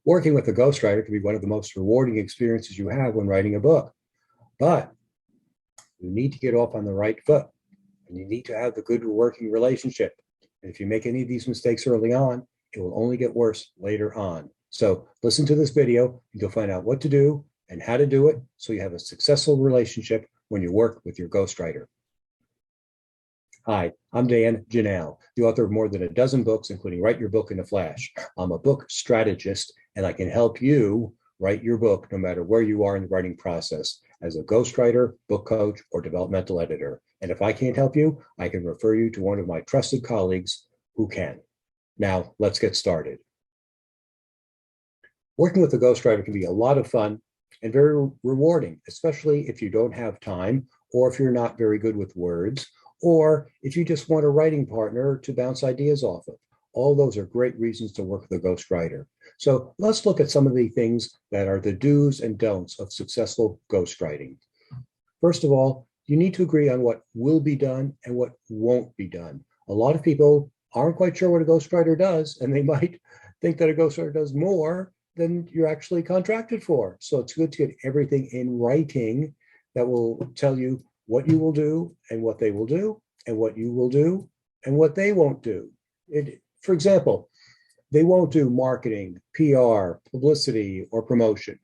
Working with a ghostwriter can be one of the most rewarding experiences you have when writing a book, but you need to get off on the right foot and you need to have the good working relationship. And if you make any of these mistakes early on, it will only get worse later on. So listen to this video and you'll find out what to do and how to do it so you have a successful relationship when you work with your ghostwriter. Hi, I'm Dan Janal, the author of more than a dozen books, including Write Your Book in a Flash. I'm a book strategist, and I can help you write your book no matter where you are in the writing process as a ghostwriter, book coach, or developmental editor. And if I can't help you, I can refer you to one of my trusted colleagues who can. Now, let's get started. Working with a ghostwriter can be a lot of fun and very rewarding, especially if you don't have time, or if you're not very good with words, or if you just want a writing partner to bounce ideas off of. All those are great reasons to work with a ghostwriter. So let's look at some of the things that are the do's and don'ts of successful ghostwriting. First of all, you need to agree on what will be done and what won't be done. A lot of people aren't quite sure what a ghostwriter does, and they might think that a ghostwriter does more than you're actually contracted for. So it's good to get everything in writing that will tell you what you will do and what they will do, and what you will do and what they won't do. For example, they won't do marketing, PR, publicity, or promotion.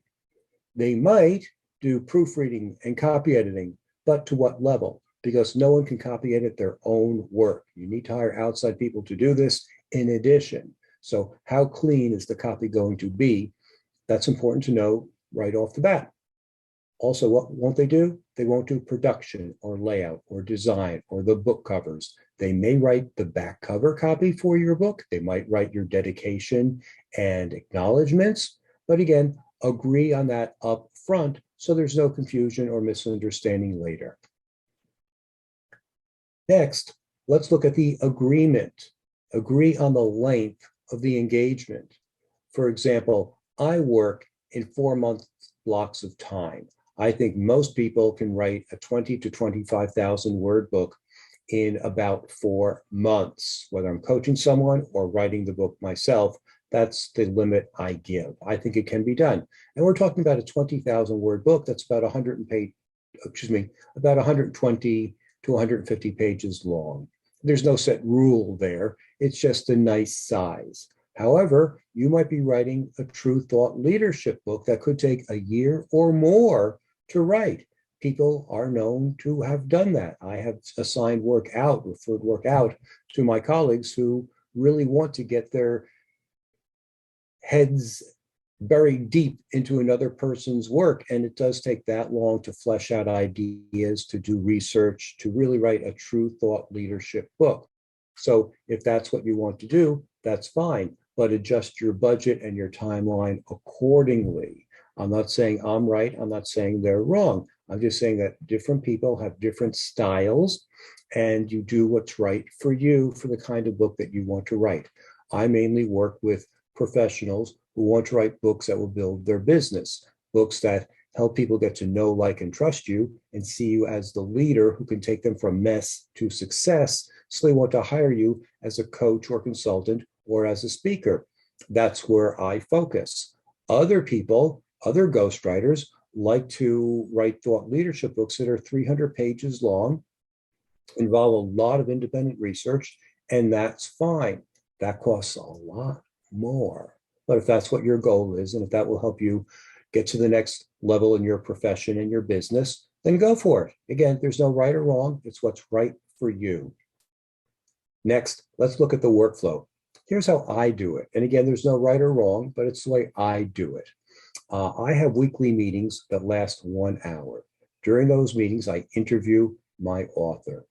They might do proofreading and copy editing, but to what level? Because no one can copy edit their own work. You need to hire outside people to do this in addition. So how clean is the copy going to be? That's important to know right off the bat. Also, what won't they do? They won't do production or layout or design or the book covers. They may write the back cover copy for your book. They might write your dedication and acknowledgments. But again, agree on that up front so there's no confusion or misunderstanding later. Next, let's look at the agreement. Agree on the length of the engagement. For example, I work in 4-month blocks of time. I think most people can write a 20 to 25,000 word book in about 4 months. Whether I'm coaching someone or writing the book myself, that's the limit I give. I think it can be done. And we're talking about a 20,000 word book that's about 120 to 150 pages long. There's no set rule there. It's just a nice size. However, you might be writing a true thought leadership book that could take a year or more to write. People are known to have done that. I have assigned referred work out to my colleagues who really want to get their heads buried deep into another person's work. And it does take that long to flesh out ideas, to do research, to really write a true thought leadership book. So if that's what you want to do, that's fine, but adjust your budget and your timeline accordingly. I'm not saying I'm right. I'm not saying they're wrong. I'm just saying that different people have different styles and you do what's right for you for the kind of book that you want to write. I mainly work with professionals who want to write books that will build their business, books that help people get to know, like, and trust you and see you as the leader who can take them from mess to success. So they want to hire you as a coach or consultant or as a speaker. That's where I focus. Other people, other ghostwriters, like to write thought leadership books that are 300 pages long, involve a lot of independent research, and that's fine. That costs a lot more. But if that's what your goal is, and if that will help you get to the next level in your profession and your business, then go for it. Again, there's no right or wrong. It's what's right for you. Next, let's look at the workflow. Here's how I do it. And again, there's no right or wrong, but it's the way I do it. I have weekly meetings that last 1 hour. During those meetings, I interview my author.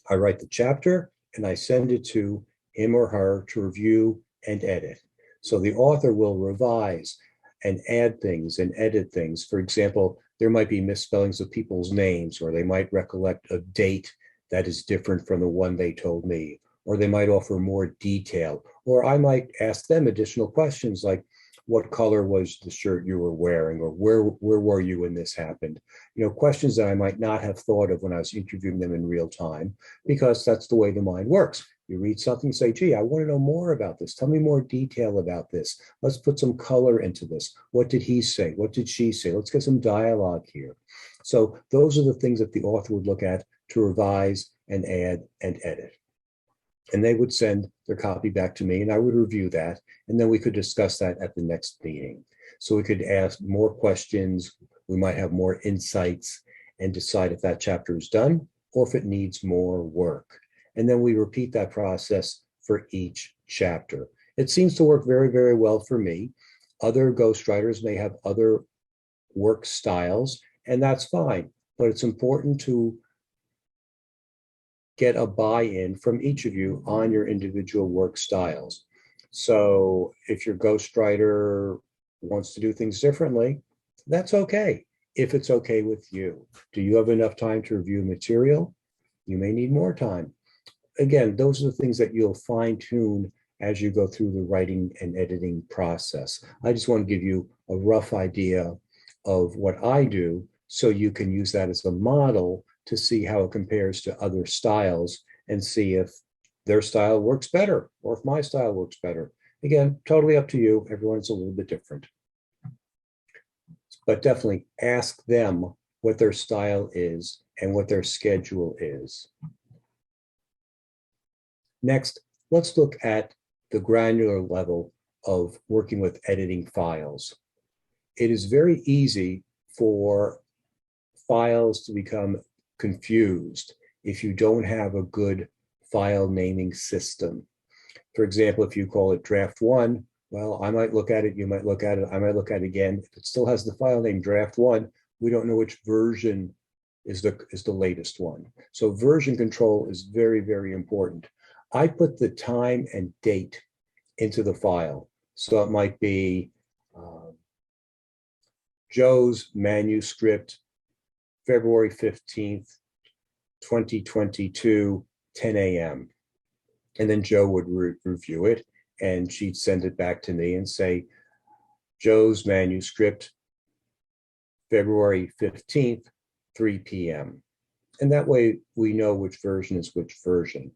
I write the chapter and I send it to him or her to review and edit. So the author will revise and add things and edit things. For example, there might be misspellings of people's names, or they might recollect a date that is different from the one they told me, or they might offer more detail, or I might ask them additional questions like, what color was the shirt you were wearing, or where were you when this happened? You know, questions that I might not have thought of when I was interviewing them in real time, because that's the way the mind works. You read something, say, gee, I want to know more about this. Tell me more detail about this. Let's put some color into this. What did he say? What did she say? Let's get some dialogue here. So those are the things that the author would look at to revise and add and edit. And they would send their copy back to me and I would review that. And then we could discuss that at the next meeting. So we could ask more questions. We might have more insights and decide if that chapter is done or if it needs more work. And then we repeat that process for each chapter. It seems to work very, very well for me. Other ghostwriters may have other work styles, and that's fine. But it's important to get a buy-in from each of you on your individual work styles. So if your ghostwriter wants to do things differently, that's okay. If it's okay with you. Do you have enough time to review material? You may need more time. Again, those are the things that you'll fine tune as you go through the writing and editing process. I just want to give you a rough idea of what I do so you can use that as a model to see how it compares to other styles and see if their style works better or if my style works better. Again, totally up to you. Everyone's a little bit different. But definitely ask them what their style is and what their schedule is. Next, let's look at the granular level of working with editing files. It is very easy for files to become confused if you don't have a good file naming system. For example, if you call it draft one, well, I might look at it, you might look at it, I might look at it again. If it still has the file name draft one, we don't know which version is the latest one. So version control is very, very important. I put the time and date into the file. So it might be Joe's manuscript, February 15th, 2022, 10 a.m. And then Joe would review it and she'd send it back to me and say, Joe's manuscript, February 15th, 3 p.m. And that way we know which version is which version.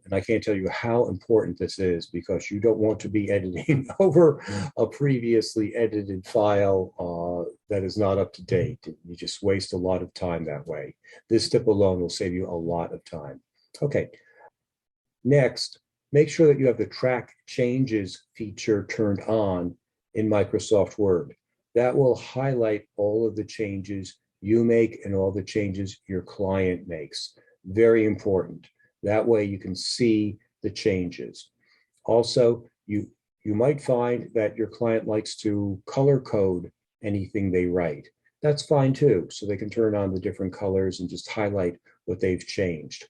And I can't tell you how important this is because you don't want to be editing over a previously edited file that is not up to date. You just waste a lot of time that way. This tip alone will save you a lot of time. Okay. Next, make sure that you have the track changes feature turned on in Microsoft Word. That will highlight all of the changes you make and all the changes your client makes. Very important. That way you can see the changes. Also, you might find that your client likes to color code anything they write. That's fine too. So they can turn on the different colors and just highlight what they've changed.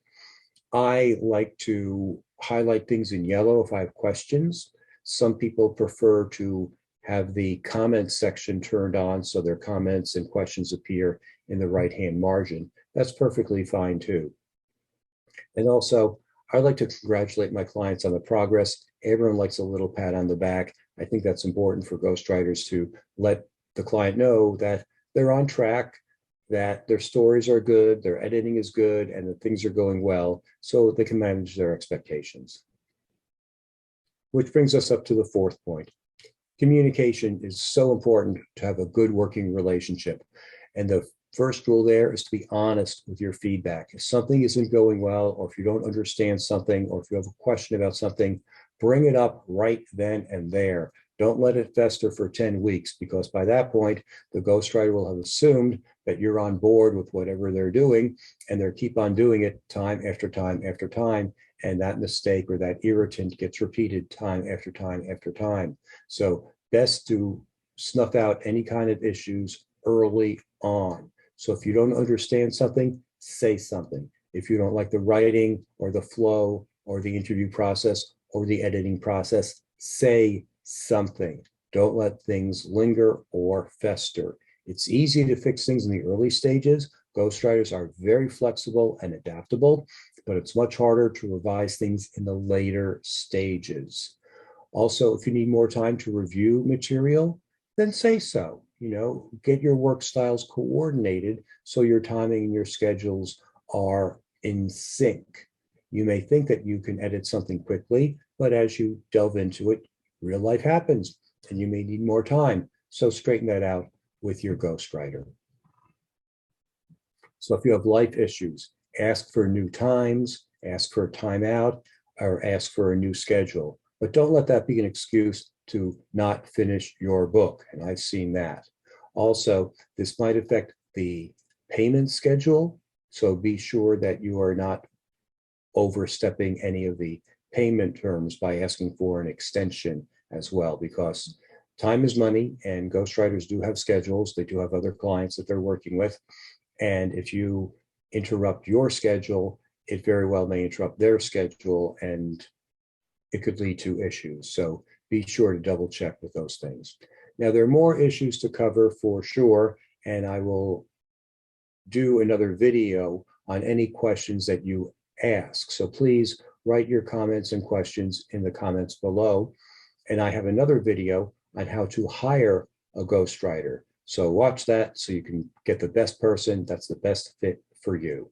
I like to highlight things in yellow if I have questions. Some people prefer to have the comments section turned on so their comments and questions appear in the right-hand margin. That's perfectly fine too. And also, I like to congratulate my clients on the progress. Everyone likes a little pat on the back. I think that's important for ghostwriters to let the client know that they're on track, that their stories are good, their editing is good, and that things are going well, so they can manage their expectations. Which brings us up to the fourth point. Communication is so important to have a good working relationship. And the first rule there is to be honest with your feedback. If something isn't going well, or if you don't understand something, or if you have a question about something, bring it up right then and there. Don't let it fester for 10 weeks, because by that point, the ghostwriter will have assumed that you're on board with whatever they're doing, and they'll keep on doing it time after time after time. And that mistake or that irritant gets repeated time after time after time. So best to snuff out any kind of issues early on. So if you don't understand something, say something. If you don't like the writing or the flow or the interview process or the editing process, say something. Don't let things linger or fester. It's easy to fix things in the early stages. Ghostwriters are very flexible and adaptable, but it's much harder to revise things in the later stages. Also, if you need more time to review material, then say so. Get your work styles coordinated so your timing and your schedules are in sync. You may think that you can edit something quickly, but as you delve into it, real life happens and you may need more time. So straighten that out with your ghostwriter. So if you have life issues, ask for new times, ask for a timeout, or ask for a new schedule. But don't let that be an excuse to not finish your book. And I've seen that. Also, this might affect the payment schedule. So be sure that you are not overstepping any of the payment terms by asking for an extension as well, because time is money and ghostwriters do have schedules. They do have other clients that they're working with. And if you interrupt your schedule, it very well may interrupt their schedule and it could lead to issues. So be sure to double check with those things. Now, there are more issues to cover for sure, and I will do another video on any questions that you ask. So please write your comments and questions in the comments below. And I have another video on how to hire a ghostwriter. So watch that so you can get the best person that's the best fit for you.